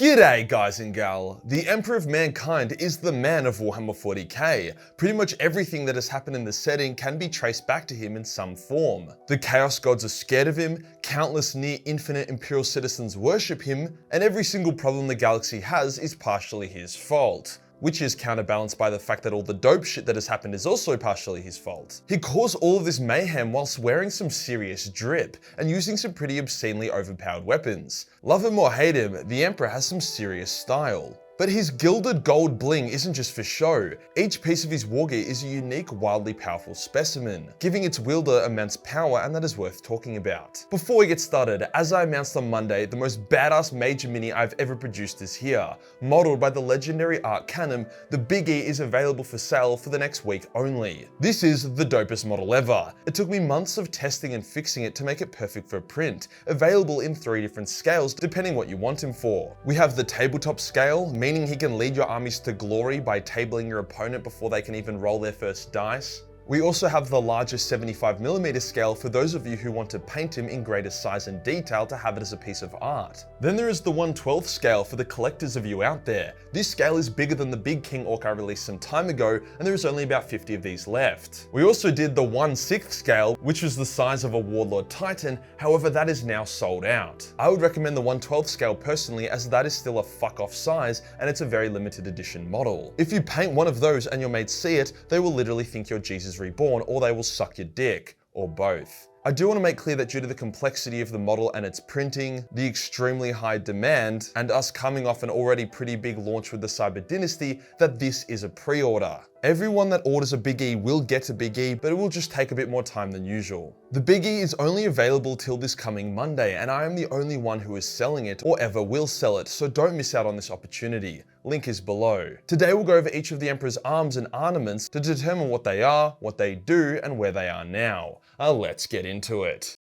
G'day guys and gal, the Emperor of Mankind is the man of Warhammer 40k. Pretty much everything that has happened in the setting can be traced back to him in some form. The Chaos Gods are scared of him, countless near-infinite Imperial citizens worship him, and every single problem the galaxy has is partially his fault. Which is counterbalanced by the fact that all the dope shit that has happened is also partially his fault. He caused all of this mayhem whilst wearing some serious drip, and using some pretty obscenely overpowered weapons. Love him or hate him, the Emperor has some serious style. But his gilded gold bling isn't just for show. Each piece of his war gear is a unique, wildly powerful specimen, giving its wielder immense power, and that is worth talking about. Before we get started, as I announced on Monday, the most badass major mini I've ever produced is here. Modeled by the legendary Art Canon, the Big E is available for sale for the next week only. This is the dopest model ever. It took me months of testing and fixing it to make it perfect for print, available in 3 different scales depending what you want him for. We have the tabletop scale, meaning he can lead your armies to glory by tabling your opponent before they can even roll their first dice. We also have the larger 75mm scale for those of you who want to paint him in greater size and detail to have it as a piece of art. Then there is the 1/12 scale for the collectors of you out there. This scale is bigger than the Big King Orc I released some time ago, and there is only about 50 of these left. We also did the 1/6 scale, which was the size of a Warlord Titan, however that is now sold out. I would recommend the 1/12 scale personally, as that is still a fuck off size and it's a very limited edition model. If you paint one of those and your mates see it, they will literally think you're Jesus Reborn, or they will suck your dick, or both. I do want to make clear that due to the complexity of the model and its printing, the extremely high demand, and us coming off an already pretty big launch with the Cyber Dynasty, that this is a pre-order. Everyone that orders a Big E will get a Big E, but it will just take a bit more time than usual. The Big E is only available till this coming Monday, and I am the only one who is selling it or ever will sell it, so don't miss out on this opportunity. Link is below. Today we'll go over each of the Emperor's arms and ornaments to determine what they are, what they do, and where they are now. Let's get into it.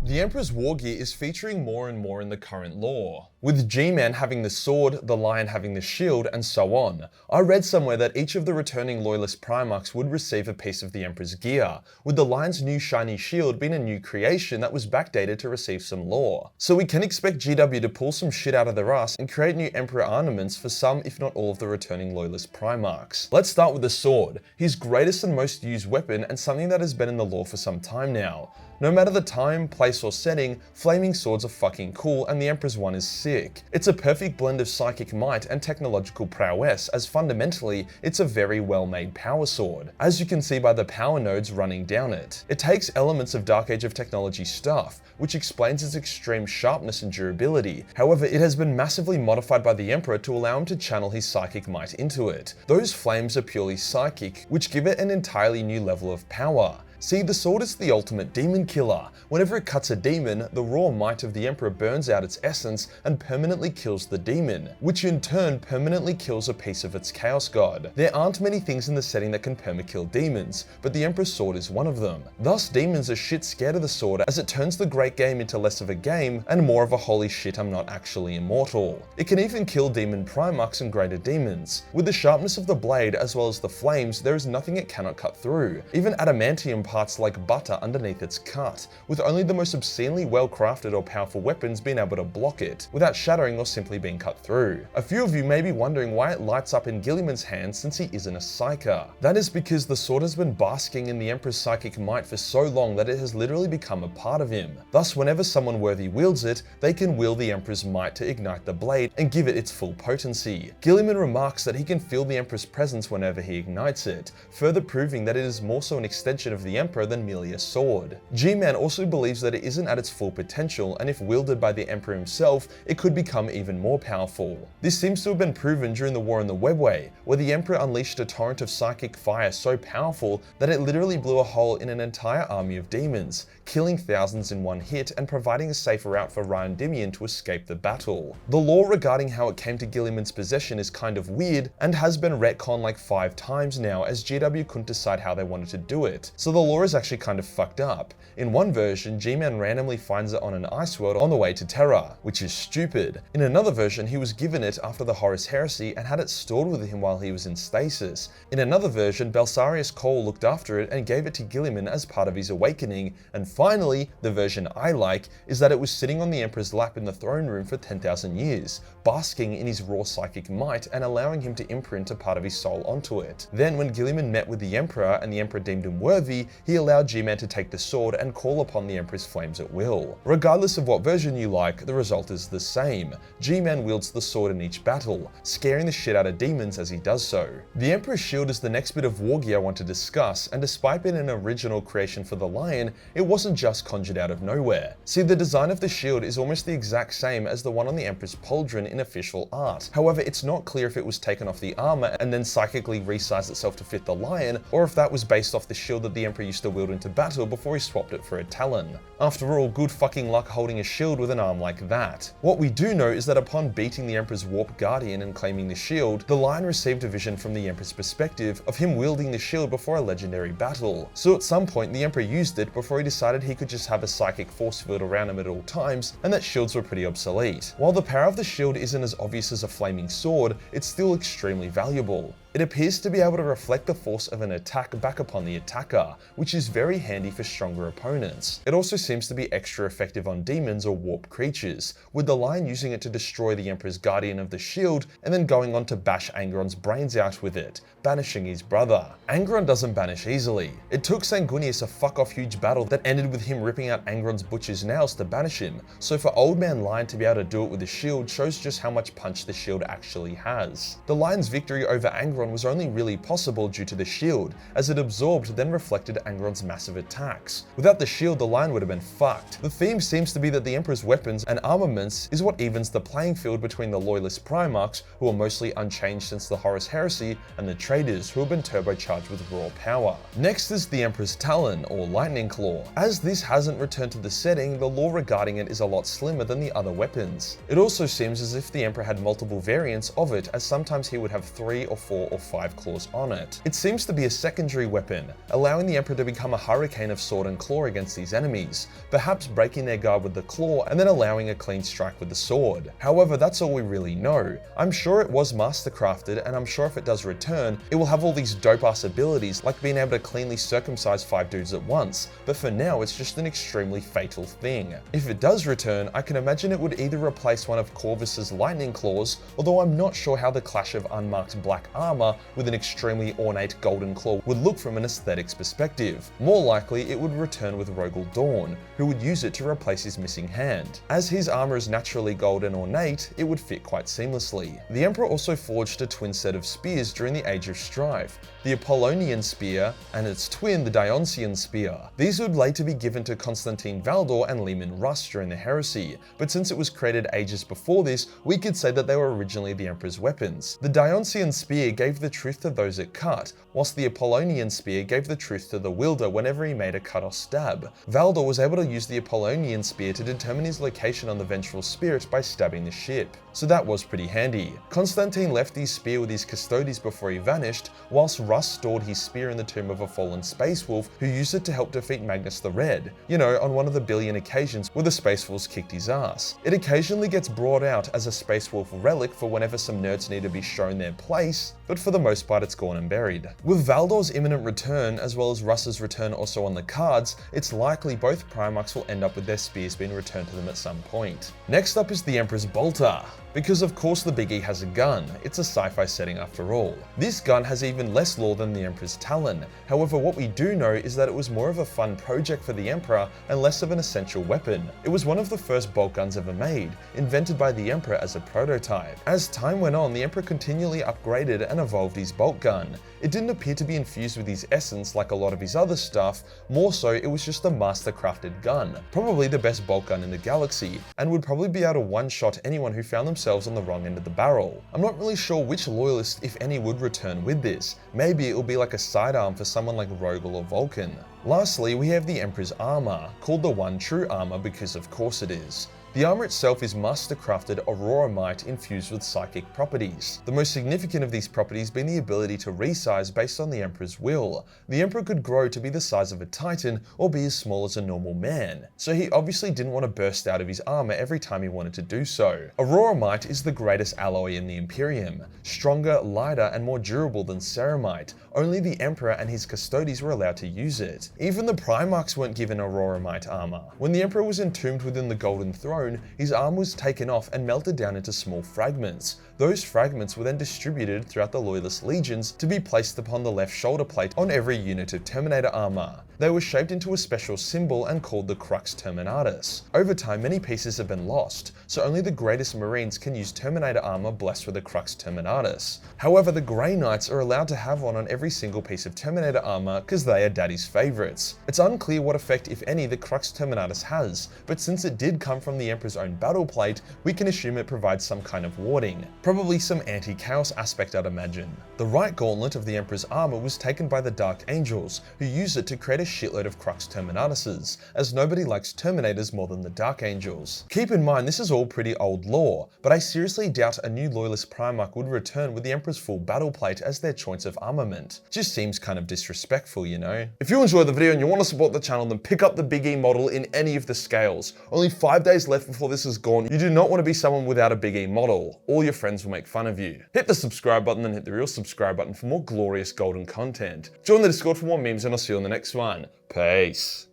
The Emperor's war gear is featuring more and more in the current lore, with G-Man having the sword, the Lion having the shield, and so on. I read somewhere that each of the returning Loyalist Primarchs would receive a piece of the Emperor's gear, with the Lion's new shiny shield being a new creation that was backdated to receive some lore. So we can expect GW to pull some shit out of their ass and create new Emperor ornaments for some, if not all, of the returning Loyalist Primarchs. Let's start with the sword, his greatest and most used weapon, and something that has been in the lore for some time now. No matter the time, place, or setting, flaming swords are fucking cool, and the Emperor's one is sick. It's a perfect blend of psychic might and technological prowess, as fundamentally, it's a very well-made power sword, as you can see by the power nodes running down it. It takes elements of Dark Age of Technology stuff, which explains its extreme sharpness and durability. However, it has been massively modified by the Emperor to allow him to channel his psychic might into it. Those flames are purely psychic, which give it an entirely new level of power. See, the sword is the ultimate demon killer. Whenever it cuts a demon, the raw might of the Emperor burns out its essence and permanently kills the demon, which in turn permanently kills a piece of its Chaos God. There aren't many things in the setting that can permakill demons, but the Emperor's sword is one of them. Thus, demons are shit scared of the sword, as it turns the great game into less of a game and more of a holy shit, I'm not actually immortal. It can even kill demon Primarchs and greater demons. With the sharpness of the blade as well as the flames, there is nothing it cannot cut through. Even adamantium parts like butter underneath its cut, with only the most obscenely well-crafted or powerful weapons being able to block it, without shattering or simply being cut through. A few of you may be wondering why it lights up in Guilliman's hands since he isn't a psyker. That is because the sword has been basking in the Emperor's psychic might for so long that it has literally become a part of him. Thus, whenever someone worthy wields it, they can wield the Emperor's might to ignite the blade and give it its full potency. Guilliman remarks that he can feel the Emperor's presence whenever he ignites it, further proving that it is more so an extension of the Emperor than merely a sword. G-Man also believes that it isn't at its full potential, and if wielded by the Emperor himself, it could become even more powerful. This seems to have been proven during the War in the Webway, where the Emperor unleashed a torrent of psychic fire so powerful that it literally blew a hole in an entire army of demons, killing thousands in one hit and providing a safer route for Ryan Dimian to escape the battle. The lore regarding how it came to Guilliman's possession is kind of weird and has been retconned like 5 times now, as GW couldn't decide how they wanted to do it, so the lore is actually kind of fucked up. In one version, G-Man randomly finds it on an ice world on the way to Terra, which is stupid. In another version, he was given it after the Horus Heresy and had it stored with him while he was in stasis. In another version, Belisarius Cawl looked after it and gave it to Guilliman as part of his awakening. And finally, the version I like, is that it was sitting on the Emperor's lap in the throne room for 10,000 years, basking in his raw psychic might and allowing him to imprint a part of his soul onto it. Then when Guilliman met with the Emperor and the Emperor deemed him worthy, he allowed G-Man to take the sword and call upon the Emperor's flames at will. Regardless of what version you like, the result is the same. G-Man wields the sword in each battle, scaring the shit out of demons as he does so. The Emperor's shield is the next bit of war gear I want to discuss, and despite being an original creation for the Lion, it wasn't just conjured out of nowhere. See, the design of the shield is almost the exact same as the one on the Emperor's pauldron in official art. However, it's not clear if it was taken off the armor and then psychically resized itself to fit the Lion, or if that was based off the shield that the Emperor used to wield into battle before he swapped it for a talon. After all, good fucking luck holding a shield with an arm like that. What we do know is that upon beating the Emperor's Warp Guardian and claiming the shield, the Lion received a vision from the Emperor's perspective of him wielding the shield before a legendary battle. So at some point, the Emperor used it before he decided he could just have a psychic force field around him at all times, and that shields were pretty obsolete. While the power of the shield isn't as obvious as a flaming sword, it's still extremely valuable. It appears to be able to reflect the force of an attack back upon the attacker, which is very handy for stronger opponents. It also seems to be extra effective on demons or warp creatures, with the Lion using it to destroy the Emperor's Guardian of the Shield and then going on to bash Angron's brains out with it, banishing his brother. Angron doesn't banish easily. It took Sanguinius a fuck-off huge battle that ended with him ripping out Angron's butcher's nails to banish him, so for Old Man Lion to be able to do it with the shield shows just how much punch the shield actually has. The Lion's victory over Angron was only really possible due to the shield, as it absorbed then reflected Angron's massive attacks. Without the shield, the Lion would have been fucked. The theme seems to be that the Emperor's weapons and armaments is what evens the playing field between the loyalist Primarchs, who are mostly unchanged since the Horus Heresy, and the traitors, who have been turbocharged with raw power. Next is the Emperor's Talon, or Lightning Claw. As this hasn't returned to the setting, the lore regarding it is a lot slimmer than the other weapons. It also seems as if the Emperor had multiple variants of it, as sometimes he would have 3 or 4 or 5 claws on it. It seems to be a secondary weapon, allowing the Emperor to become a hurricane of sword and claw against these enemies, perhaps breaking their guard with the claw and then allowing a clean strike with the sword. However, that's all we really know. I'm sure it was mastercrafted, and I'm sure if it does return, it will have all these dope-ass abilities like being able to cleanly circumcise 5 dudes at once, but for now it's just an extremely fatal thing. If it does return, I can imagine it would either replace one of Corvus's lightning claws, although I'm not sure how the clash of unmarked black armor with an extremely ornate golden claw would look from an aesthetics perspective. More likely, it would return with Rogel Dawn, who would use it to replace his missing hand. As his armor is naturally gold and ornate, it would fit quite seamlessly. The Emperor also forged a twin set of spears during the Age of Strife, the Apollonian Spear and its twin, the Dionysian Spear. These would later be given to Constantine Valdor and Leman Russ during the Heresy, but since it was created ages before this, we could say that they were originally the Emperor's weapons. The Dionysian Spear gave the truth to those it cut, whilst the Apollonian Spear gave the truth to the wielder whenever he made a cut or stab. Valdor was able to use the Apollonian Spear to determine his location on the Vengeful Spirit by stabbing the ship, so that was pretty handy. Constantine left his spear with his custodes before he vanished, whilst Russ stored his spear in the tomb of a fallen space wolf who used it to help defeat Magnus the Red, you know, on one of the billion occasions where the space wolves kicked his ass. It occasionally gets brought out as a space wolf relic for whenever some nerds need to be shown their place, but for the most part it's gone and buried. With Valdor's imminent return, as well as Russ's return also on the cards, it's likely both Primarchs will end up with their spears being returned to them at some point. Next up is the Emperor's Bolter. Because of course the Biggie has a gun, it's a sci-fi setting after all. This gun has even less lore than the Emperor's Talon, however what we do know is that it was more of a fun project for the Emperor and less of an essential weapon. It was one of the first bolt guns ever made, invented by the Emperor as a prototype. As time went on, the Emperor continually upgraded and evolved his bolt gun. It didn't appear to be infused with his essence like a lot of his other stuff, more so it was just a master-crafted gun, probably the best bolt gun in the galaxy, and would probably be able to one-shot anyone who found themselves on the wrong end of the barrel. I'm not really sure which loyalist, if any, would return with this. Maybe it will be like a sidearm for someone like Rogel or Vulcan. Lastly, we have the Emperor's Armor, called the One True Armor because of course it is. The armor itself is master-crafted auroramite infused with psychic properties. The most significant of these properties being the ability to resize based on the Emperor's will. The Emperor could grow to be the size of a Titan or be as small as a normal man, so he obviously didn't want to burst out of his armor every time he wanted to do so. Auroramite is the greatest alloy in the Imperium, stronger, lighter, and more durable than ceramite. Only the Emperor and his custodies were allowed to use it. Even the Primarchs weren't given auroramite armor. When the Emperor was entombed within the Golden Throne, his armor was taken off and melted down into small fragments. Those fragments were then distributed throughout the Loyalist legions to be placed upon the left shoulder plate on every unit of Terminator armor. They were shaped into a special symbol and called the Crux Terminatus. Over time, many pieces have been lost, so only the greatest Marines can use Terminator armor blessed with the Crux Terminatus. However, the Grey Knights are allowed to have one on every single piece of Terminator armor because they are Daddy's favorites. It's unclear what effect, if any, the Crux Terminatus has, but since it did come from the Emperor's own battle plate, we can assume it provides some kind of warding. Probably some anti-chaos aspect, I'd imagine. The right gauntlet of the Emperor's armor was taken by the Dark Angels, who used it to create a shitload of Crux Terminatuses, as nobody likes Terminators more than the Dark Angels. Keep in mind, this is all pretty old lore, but I seriously doubt a new Loyalist Primarch would return with the Emperor's full battle plate as their choice of armament. Just seems kind of disrespectful, you know? If you enjoyed the video and you want to support the channel, then pick up the Big E model in any of the scales. Only 5 days left before this is gone. You do not want to be someone without a Big E model. All your friends will make fun of you. Hit the subscribe button and hit the real subscribe button for more glorious golden content. Join the Discord for more memes and I'll see you on the next one. Peace.